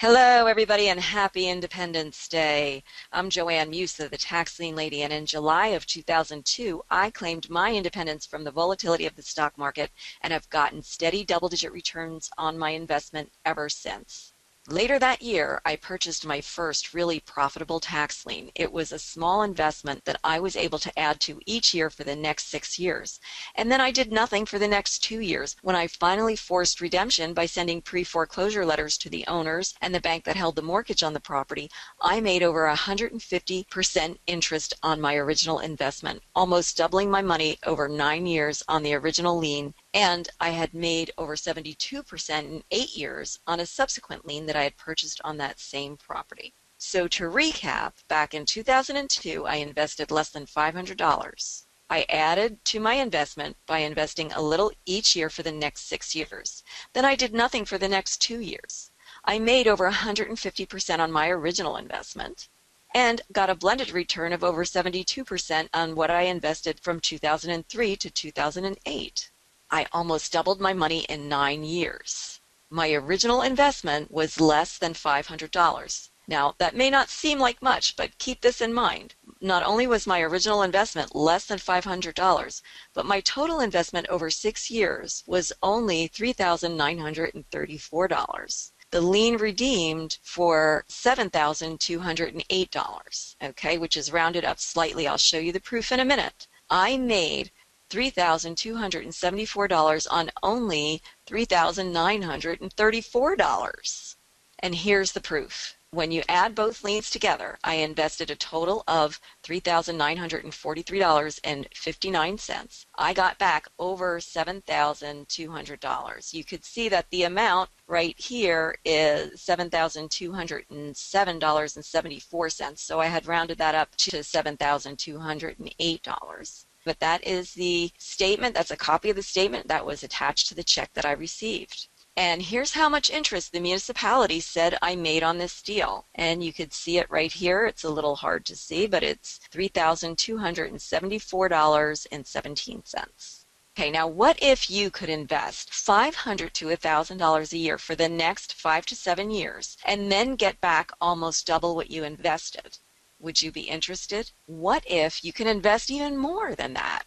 Hello, everybody, and happy Independence Day. I'm Joanne Musa, the tax lien lady, and in July of 2002, I claimed my independence from the volatility of the stock market and have gotten steady double-digit returns on my investment ever since. Later that year, I purchased my first really profitable tax lien. It was a small investment that I was able to add to each year for the next 6 years. And then I did nothing for the next 2 years when I finally forced redemption by sending pre-foreclosure letters to the owners and the bank that held the mortgage on the property. I made over 150% interest on my original investment, almost doubling my money over 9 years on the original lien, and I had made over 72% in 8 years on a subsequent lien that I had purchased on that same property. So to recap, back in 2002, I invested less than $500. I added to my investment by investing a little each year for the next 6 years. Then I did nothing for the next 2 years. I made over 150% on my original investment and got a blended return of over 72% on what I invested from 2003 to 2008. I almost doubled my money in 9 years. My original investment was less than $500. Now, that may not seem like much, but keep this in mind. Not only was my original investment less than $500, but my total investment over 6 years was only $3,934. The lien redeemed for $7,208, okay, which is rounded up slightly. I'll show you the proof in a minute. I made $3,274 on only $3,934. And here's the proof. When you add both liens together, I invested a total of $3,943.59. I got back over $7,200. You could see that the amount right here is $7,207.74. So I had rounded that up to $7,208. But that is the statement. That's a copy of the statement that was attached to the check that I received. And here's how much interest the municipality said I made on this deal. And you could see it right here. It's a little hard to see, but it's $3,274.17. Okay, now what if you could invest $500 to $1,000 a year for the next 5 to 7 years and then get back almost double what you invested? Would you be interested? What if you can invest even more than that?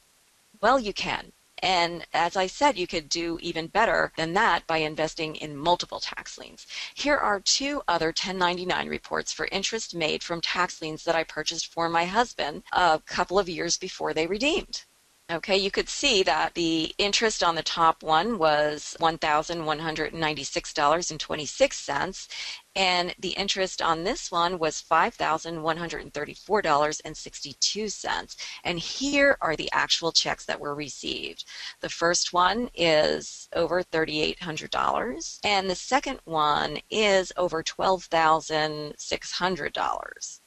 Well, you can. And as I said, you could do even better than that by investing in multiple tax liens. Here are 2 other 1099 reports for interest made from tax liens that I purchased for my husband a couple of years before they redeemed. Okay, you could see that the interest on the top one was $1,196.26, and the interest on this one was $5,134.62. And here are the actual checks that were received. The first one is over $3,800, and the second one is over $12,600.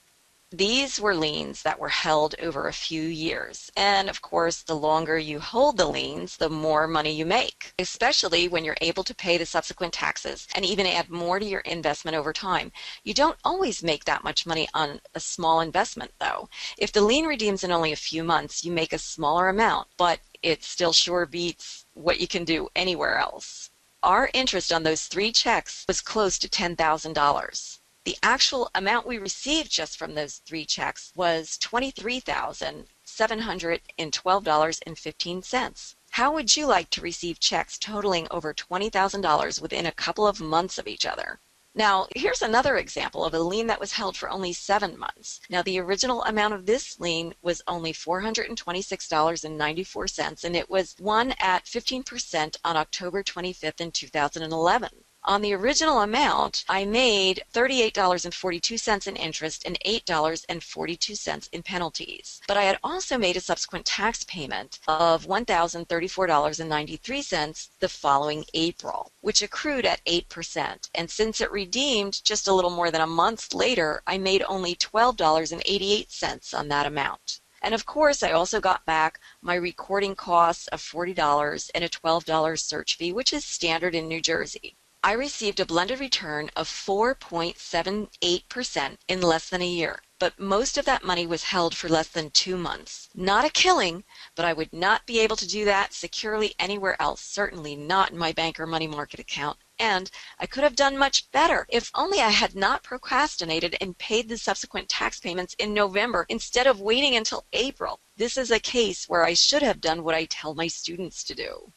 These were liens that were held over a few years. And of course, the longer you hold the liens, the more money you make, especially when you're able to pay the subsequent taxes and even add more to your investment over time. You don't always make that much money on a small investment, though. If the lien redeems in only a few months, you make a smaller amount, but it still sure beats what you can do anywhere else. Our interest on those 3 checks was close to $10,000. The actual amount we received just from those 3 checks was $23,712.15. How would you like to receive checks totaling over $20,000 within a couple of months of each other? Now, here's another example of a lien that was held for only 7 months. Now, the original amount of this lien was only $426.94, and it was won at 15% on October 25th in 2011. On the original amount, I made $38.42 in interest and $8.42 in penalties. But I had also made a subsequent tax payment of $1,034.93 the following April, which accrued at 8%. And since it redeemed just a little more than a month later, I made only $12.88 on that amount. And of course, I also got back my recording costs of $40 and a $12 search fee, which is standard in New Jersey. I received a blended return of 4.78% in less than a year, but most of that money was held for less than 2 months. Not a killing, but I would not be able to do that securely anywhere else, certainly not in my bank or money market account. And I could have done much better if only I had not procrastinated and paid the subsequent tax payments in November instead of waiting until April. This is a case where I should have done what I tell my students to do.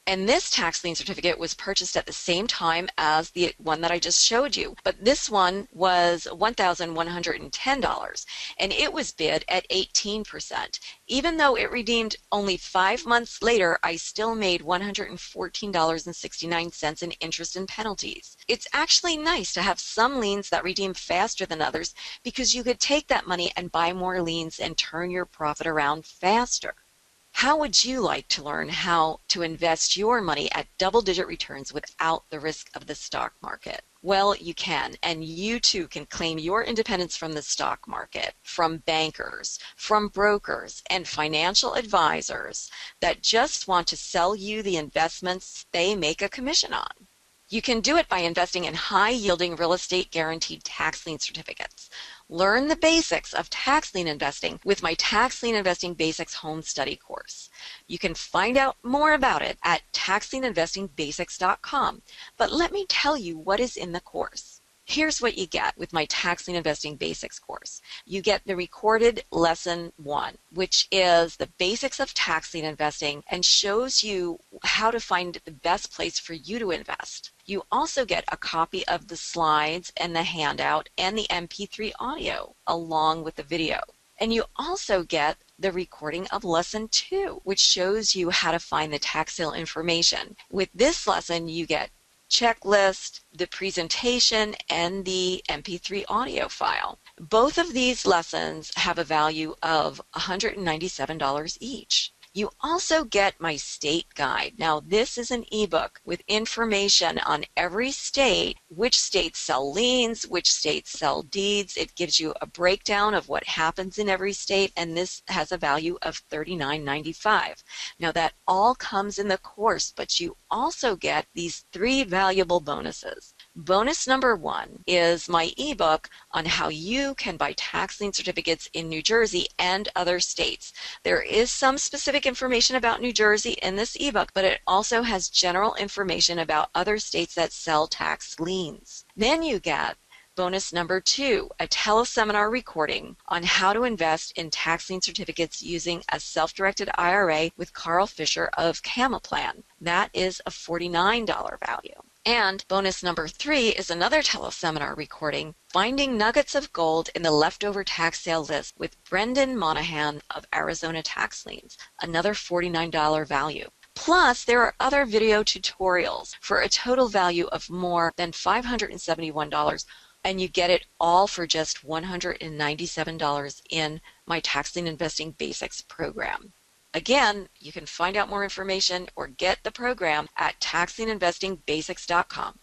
And this tax lien certificate was purchased at the same time as the one that I just showed you. But this one was $1,110 and it was bid at 18%. Even though it redeemed only 5 months later, I still made $114.69 in interest and penalties. It's actually nice to have some liens that redeem faster than others because you could take that money and buy more liens and turn your profit around faster. How would you like to learn how to invest your money at double-digit returns without the risk of the stock market? Well, you can, and you too can claim your independence from the stock market, from bankers, from brokers, and financial advisors that just want to sell you the investments they make a commission on. You can do it by investing in high-yielding real estate guaranteed tax lien certificates. Learn the basics of tax lien investing with my Tax Lien Investing Basics Home Study course. You can find out more about it at taxlieninvestingbasics.com. But let me tell you what is in the course. Here's what you get with my Tax Lien Investing Basics course. You get the recorded Lesson 1, which is the basics of tax lien investing and shows you how to find the best place for you to invest. You also get a copy of the slides and the handout and the MP3 audio along with the video. And you also get the recording of Lesson 2, which shows you how to find the tax sale information. With this lesson, you get checklist, the presentation, and the MP3 audio file. Both of these lessons have a value of $197 each. You also get my state guide. Now, this is an ebook with information on every state, which states sell liens, which states sell deeds. It gives you a breakdown of what happens in every state, and this has a value of $39.95. Now, that all comes in the course, but you also get these 3 valuable bonuses. Bonus number 1 is my ebook on how you can buy tax lien certificates in New Jersey and other states. There is some specific information about New Jersey in this ebook, but it also has general information about other states that sell tax liens. Then you get bonus number 2, a teleseminar recording on how to invest in tax lien certificates using a self-directed IRA with Carl Fisher of Camaplan. That is a $49 value. And bonus number 3 is another teleseminar recording, Finding Nuggets of Gold in the Leftover Tax Sale List with Brendan Monahan of Arizona Tax Liens, another $49 value. Plus, there are other video tutorials for a total value of more than $571, and you get it all for just $197 in my Tax Lien Investing Basics program. Again, you can find out more information or get the program at taxlieninvestingbasics.com.